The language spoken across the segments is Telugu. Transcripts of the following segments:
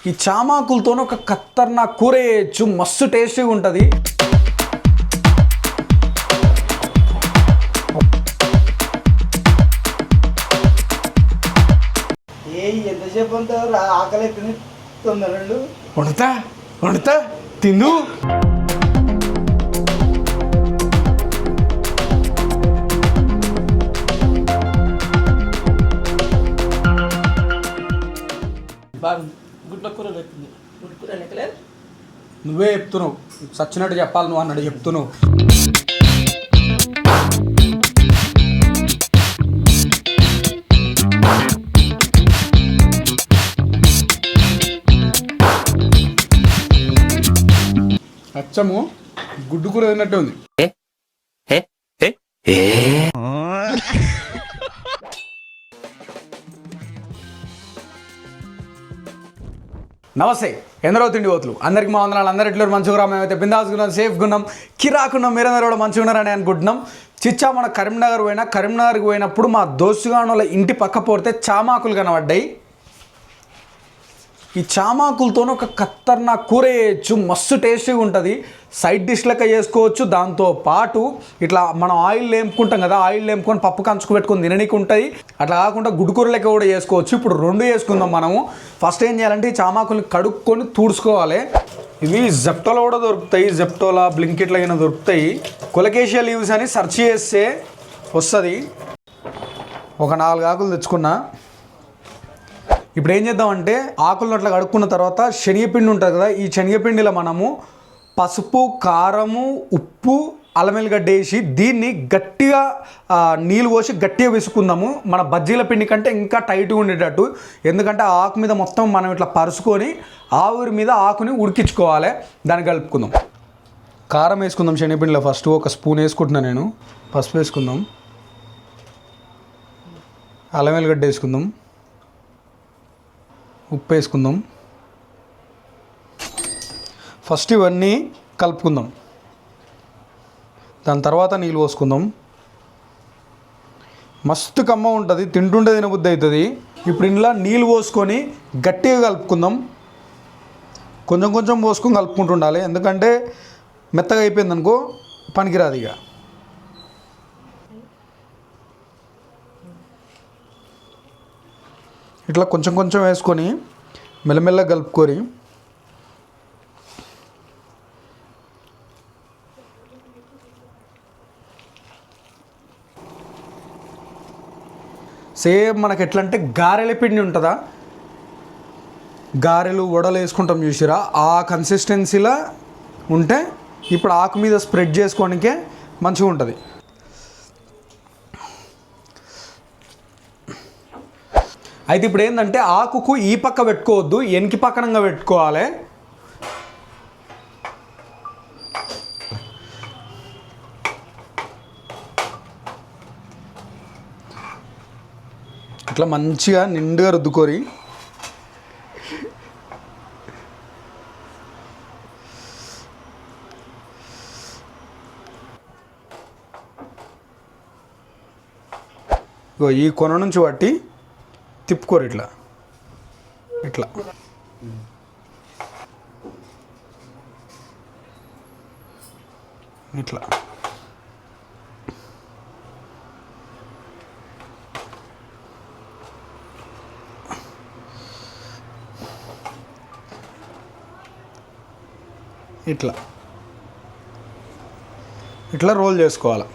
ఈ చామాకులతో ఒక కత్తర్నా కూర చేయొచ్చు, మస్తు టేస్టీగా ఉంటుంది. ఎంతసేపు ఆకలి అవుతుంది, తొందరలు వండుతా తిందు. గుడ్ల కూర లెక్కింది. గుడ్ల కూర లెక్కలేదు. నువ్వే చెప్తున్నావు, సచ్చినట్టు చెప్పాలి నువ్వు అన్నాడు చెప్తున్నావు. అచ్చము గుడ్డు కూర తిన్నట్టు ఉంది. నమస్తే, ఎందరో తిండి పోతులు అందరికి మా వందనాలు. అందరు ఎట్లు మంచిగా మేమైతే బిందాసుకున్నాం, సేఫ్గా ఉన్నాం, కిరాకున్నాం. మీరందరూ కూడా మంచిగా ఉన్నారని అనుకుంటున్నాం. చిచ్చా మన కరీంనగర్కి పోయినప్పుడు మా దోస్తుగానుల ఇంటి పక్క పోతే చామాకులు కనబడ్డాయి. ఈ చామాకులతో ఒక కత్తర్నా కూర చేయొచ్చు, మస్తు టేస్టీగా ఉంటుంది. సైడ్ డిష్ లెక్క చేసుకోవచ్చు. దాంతో పాటు ఇట్లా మనం ఆయిల్ లేంపుకుంటాం కదా, ఆయిల్ లేంపుకొని పప్పు కంచుకు పెట్టుకొని తిననీకి ఉంటుంది. అట్లా కాకుండా గుడ్డు కూర లెక్క కూడా చేసుకోవచ్చు. ఇప్పుడు రెండు చేసుకుందాం మనము. ఫస్ట్ ఏం చేయాలంటే ఈ చామాకుల్ని కడుక్కొని తుడుచుకోవాలి. ఇవి జెప్టోలో కూడా దొరుకుతాయి, జెప్టోలా బ్లింకిట్లో అయినా దొరుకుతాయి. కొలకేషియా లీవ్స్ అని సెర్చ్ చేస్తే వస్తుంది. ఒక 4 ఆకులు తెచ్చుకున్నా. ఇప్పుడు ఏం చేద్దామంటే ఆకులను అట్లా కడుక్కున్న తర్వాత శనగపిండి ఉంటుంది కదా, ఈ శనగపిండిలో మనము పసుపు, కారము, ఉప్పు, అల్లం వెల్లిగడ్డ వేసి దీన్ని గట్టిగా నీళ్ళు పోసి గట్టిగా విసుకుందాము. మన బజ్జీల పిండి కంటే ఇంకా టైట్గా ఉండేటట్టు. ఎందుకంటే ఆ ఆకు మీద మొత్తం మనం ఇట్లా పరుచుకొని ఆవిరి మీద ఆకుని ఉడికించుకోవాలి. దాన్ని కలుపుకుందాం. కారం వేసుకుందాం శనగపిండిలో. ఫస్ట్ ఒక స్పూన్ వేసుకుంటున్నాను నేను. పసుపు వేసుకుందాం, అల్లం వెల్లిగడ్డ వేసుకుందాం, ఉప్పు వేసుకుందాం. ఫస్ట్ ఇవన్నీ కలుపుకుందాం. దాని తర్వాత నీళ్ళు పోసుకుందాం. మస్తు కమ్మ ఉంటుంది, తింటుంటే తినబుద్ధి అవుతుంది. ఇప్పుడు ఇంట్లో నీళ్ళు పోసుకొని గట్టిగా కలుపుకుందాం. కొంచెం కొంచెం పోసుకొని కలుపుకుంటూ ఉండాలి, ఎందుకంటే మెత్తగా అయిపోయింది అనుకో పనికిరాదు. ఇక ఇట్లా కొంచెం కొంచెం వేసుకొని మెల్లమెల్లగా కలుపుకొని సేమ్ మనకి ఎట్లా అంటే గారెల పిండి ఉంటుందా, గారెలు వడలు వేసుకుంటాం చూసిరా, ఆ కన్సిస్టెన్సీలో ఉంటే ఇప్పుడు ఆకు మీద స్ప్రెడ్ చేసుకోవడానికే మంచిగా ఉంటుంది. అయితే ఇప్పుడు ఏంటంటే ఆకుకు ఈ పక్క పెట్టుకోవద్దు, వెనక పక్కనంగా పెట్టుకోవాలి. ఇట్లా మంచిగా నిండుగా రుద్దుకొని ఈ కొన నుంచి పట్టి తిప్పుకోరు ఇట్లా ఇట్లా. ఇట్లా ఇట్లా ఇట్లా రోల్ చేసుకోవాలి.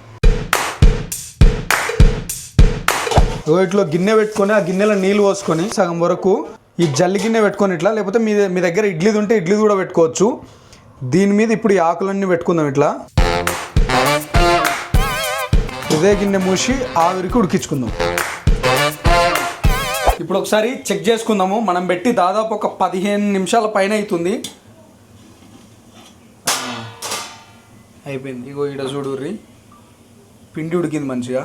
ఇట్లా గిన్నె పెట్టుకొని ఆ గిన్నెలో నీళ్ళు పోసుకొని సగం వరకు ఈ జల్లి గిన్నె పెట్టుకొని ఇట్లా, లేకపోతే మీ దగ్గర ఇడ్లీది ఉంటే ఇడ్లీది కూడా పెట్టుకోవచ్చు. దీని మీద ఇప్పుడు ఈ ఆకులన్నీ పెట్టుకుందాం. ఇట్లా ఇదే గిన్నె మూసి ఆవిరికి ఉడికించుకుందాం. ఇప్పుడు ఒకసారి చెక్ చేసుకుందాము. మనం పెట్టి దాదాపు ఒక 15 నిమిషాల పైన అవుతుంది. అయిపోయింది. ఇగో ఈడ చూడుర్రి, పిండి ఉడికింది మంచిగా.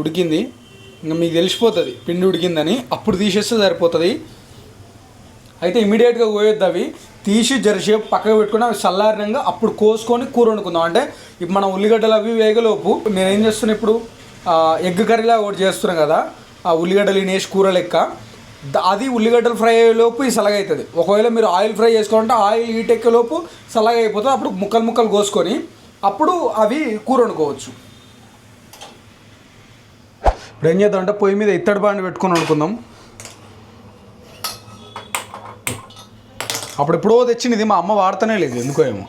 ఉడికింది, ఇంకా మీకు తెలిసిపోతుంది పిండి ఉడికిందని. అప్పుడు తీసేస్తే సరిపోతుంది. అయితే ఇమీడియట్గా కోయొద్దు, అవి తీసి జరసేపు పక్కకు పెట్టుకుని అవి చల్లారినంగా అప్పుడు కోసుకొని కూర వండుకుందాం. అంటే ఇప్పుడు మనం ఉల్లిగడ్డలు అవి వేగలోపు నేను ఏం చేస్తున్నా, ఇప్పుడు ఎగ్ కర్రీలా ఒకటి చేస్తున్నాం కదా, ఆ ఉల్లిగడ్డలు వేసి కూర లెక్క. అది ఉల్లిగడ్డలు ఫ్రై అయ్యేలోపు ఈ సలగ అవుతుంది. ఒకవేళ మీరు ఆయిల్ ఫ్రై చేసుకోవాలంటే ఆయిల్ హీట్ ఎక్కేలోపు సలగ అయిపోతుంది. అప్పుడు ముక్కలు ముక్కలు కోసుకొని అప్పుడు అవి కూర వండుకోవచ్చు. ఇప్పుడు ఏం చేద్దాం అంటే పొయ్యి మీద ఇత్తడి బాండి పెట్టుకొని వండుకుందాం. అప్పుడు ఎప్పుడో తెచ్చింది, మా అమ్మ వాడుతూనే లేదు ఎందుకో ఏమో.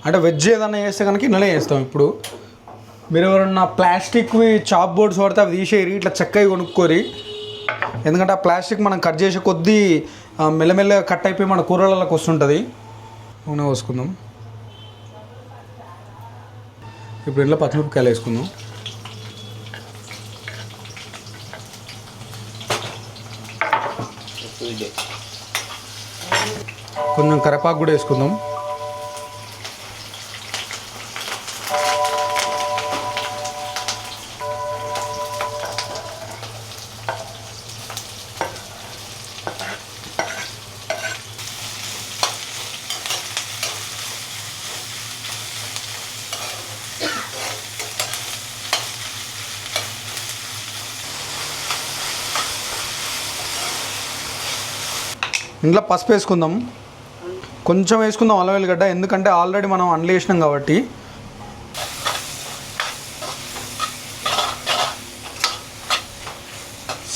అంటే వెజ్ ఏదన్నా చేస్తే కనుక ఇళ్ళనే చేస్తాం. ఇప్పుడు మీరు ఎవరన్నా ప్లాస్టిక్వి చాప్ బోర్డ్స్ వాడితే అవి తీసేయరి, ఇట్లా చెక్కవి కొనుక్కోరి. ఎందుకంటే ఆ ప్లాస్టిక్ మనం కట్ చేసే కొద్దీ మెల్లమెల్ల కట్ అయిపోయి మన కూరలలోకి వస్తుంటుంది. నూనె పోసుకుందాం. ఇప్పుడు ఇంట్లో పచ్చిమిరపకాయలు వేసుకుందాం. కొంచెం కరివేపాకు కూడా వేసుకుందాం. ఇంట్లో పసుపు వేసుకుందాం. కొంచెం వేసుకుందాం అల్లం వెల్లిగడ్డ, ఎందుకంటే ఆల్రెడీ మనం అండ్లు వేసినాం కాబట్టి.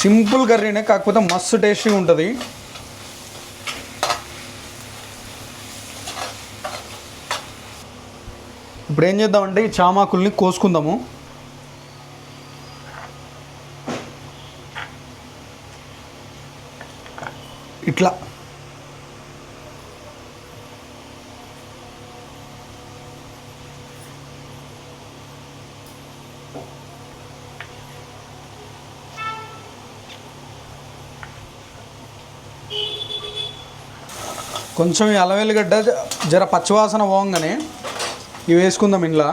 సింపుల్ కర్రీనే, కాకపోతే మస్తు టేస్టీగా ఉంటుంది. ఇప్పుడు ఏం చేద్దామంటే ఈ చామాకుల్ని కోసుకుందాము. ఇట్లా కొంచెం ఈ అల్లం వెల్లిగడ్డ జర పచ్చివాసన పోగానే ఇవి వేసుకుందాం. ఇంట్లో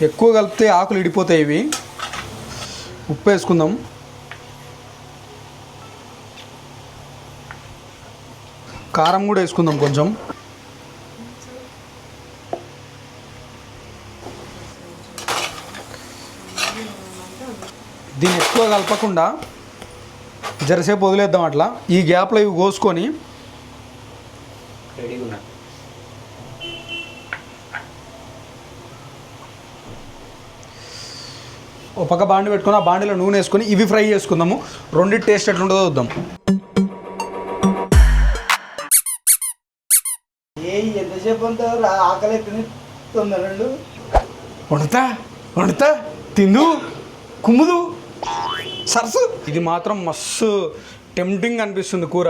ఎక్కువ కలిపితే ఆకులు ఇడిపోతాయి. ఇవి ఉప్పు వేసుకుందాం. కారం కూడా వేసుకుందాం కొంచెం. దీన్ని ఎక్కువ కలపకుండా జరసేపు వదిలేద్దాం. అట్లా ఈ గ్యాప్లో ఇవి కోసుకొని ఒక పక్క బాండి పెట్టుకొని ఆ బాండిలో నూనె వేసుకొని ఇవి ఫ్రై చేసుకుందాము. రెండింటి టేస్ట్ ఎట్లుంటుందో చూద్దాం. ఎంతసేపు ఆకలి తొందరలు వండుతా తిందు కుమ్ముదు సరసు. ఇది మాత్రం మస్తు టెంప్టింగ్ అనిపిస్తుంది కూర.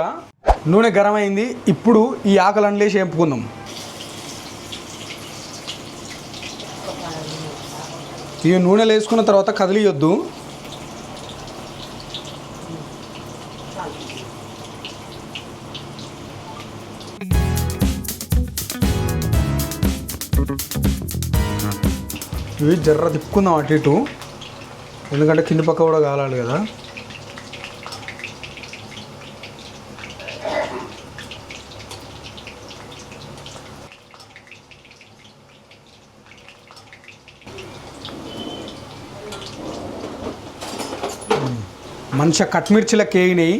నూనె గరం అయింది. ఇప్పుడు ఈ ఆకలి అండ్లేసి వేపుకుందాం. ఈ నూనెలు వేసుకున్న తర్వాత కదిలియొద్దు. ఇవి జర్ర తిప్పుకుందాం అటు ఇటు, ఎందుకంటే కింది పక్క కూడా కాలాలి కదా. మంచిగా కట్మిర్చిలకు వేగినాయి.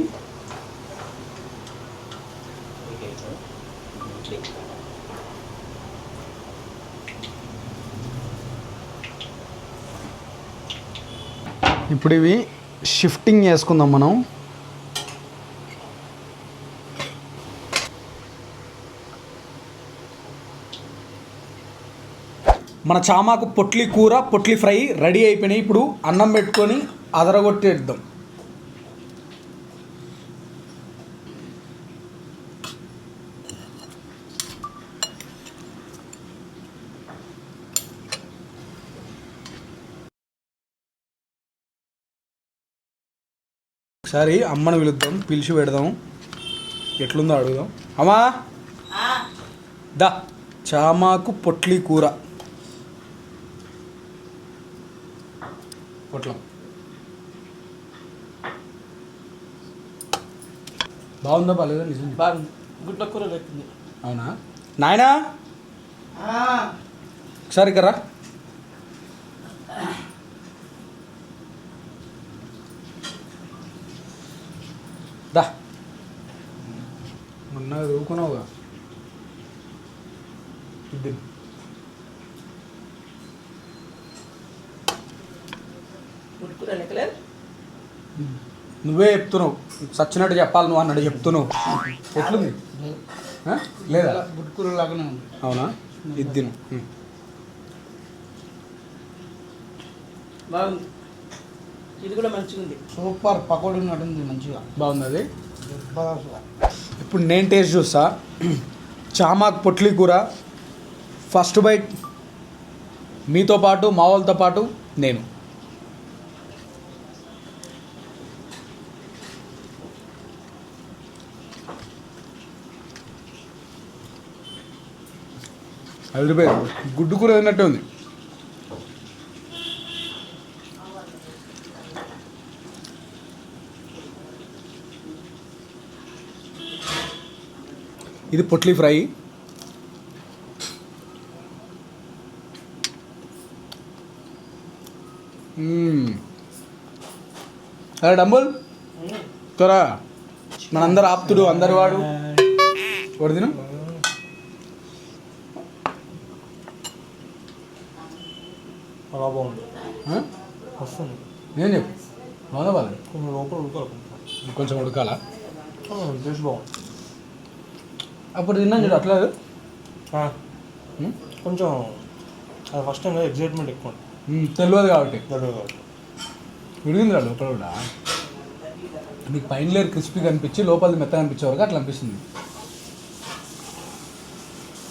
ఇప్పుడు ఇవి షిఫ్టింగ్ చేసుకుందాం మనం. మన చామాకు పొట్లి కూర, పొట్లి ఫ్రై రెడీ అయిపోయినాయి. ఇప్పుడు అన్నం పెట్టుకొని అదరగొట్టేద్దాం. ఒకసారి అమ్మను పిలుద్దాం, పిలిచి పెడదాం, ఎట్లుందో అడుగుదాం. అమ్మా దా చామాకు పొట్లి కూర పొట్లం బాగుందా బాగాలేదా? నిజం బాగుంది. గుడ్ల కూర లెక్కింది. అవునా నాయనా? ఒకసారి కర్రా దా మొన్న ఊరుకున్నావుగా ఇది గుడ్డుకూర లెక్కలేదు. నువ్వే చెప్తున్నావు సచ్చినట్టు చెప్పాలి నువ్వు అన్నాడు చెప్తున్నావు ఎట్లుంది ఆ? లేదా గుడ్డుకూర లాగానే ఉంది. అవునా ఇది తిను బాగుంది. ఇది కూడా మంచిగా ఉంది. సూపర్ పకోడీ ఉన్నట్టుంది మంచిగా. బాగుంది అది సూపర్ అసలు. ఇప్పుడు నేను టేస్ట్ చూస్తా చామాక్ పొట్లీ కూర ఫస్ట్ బైట్ మీతో పాటు మా వాళ్ళతో పాటు నేను రూపాయలు గుడ్డు కూర తిన్నట్టే ఉంది ఇది పొట్లీ ఫ్రై అరే డంబుల్ త్వరా మనందరు ఆప్తుడు అందరు వాడు తిను అలా బాగుంది. ఆ? వస్తుంది నేను చెప్పు బాగుందా బాగా కొంచెం లోపల ఉడకాలి. కొంచెం ఉడకాలా టేస్ట్ బాగుంది. అప్పుడు తిన్నాను చూడు అట్లా కొంచెం అది ఫస్ట్ టైం ఎగ్జైట్మెంట్ ఎక్కువ తెలియదు కాబట్టి ఉంటుంది. ఉడిగింది రా లోపల కూడా మీకు పైన లేరు క్రిస్పీ కనిపించి లోపల మెత్తగా అనిపించే వరకు అట్లా అనిపిస్తుంది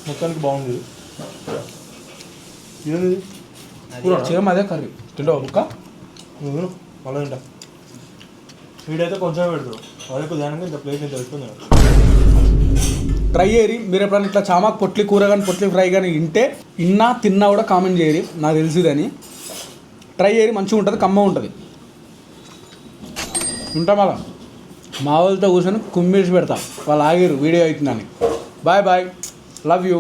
మొత్తానికి బాగుంది. సేమ్ అదే కర్రీ తింటావా బుక్క మళ్ళీ తింటా. వీడైతే కొంచెం పెడతాడు అదే ధ్యానంగా ఇంత ప్లేట్ ఇంత పెట్టుకుంది. ట్రై చేయరి మీరు ఎప్పుడైనా ఇట్లా చామాక్ పొట్లి కూర కానీ పొట్లి ఫ్రై కానీ తిన్నా కూడా కామెంట్ చేయరి నాకు తెలిసిదని ట్రై చేయరి మంచిగా ఉంటుంది కమ్మ ఉంటుంది ఉంటాం అలా మా వాళ్ళతో కూర్చొని కుమ్మేసి పెడతా వాళ్ళు ఆగిరు వీడియో అవుతుందని బాయ్ బాయ్ లవ్ యూ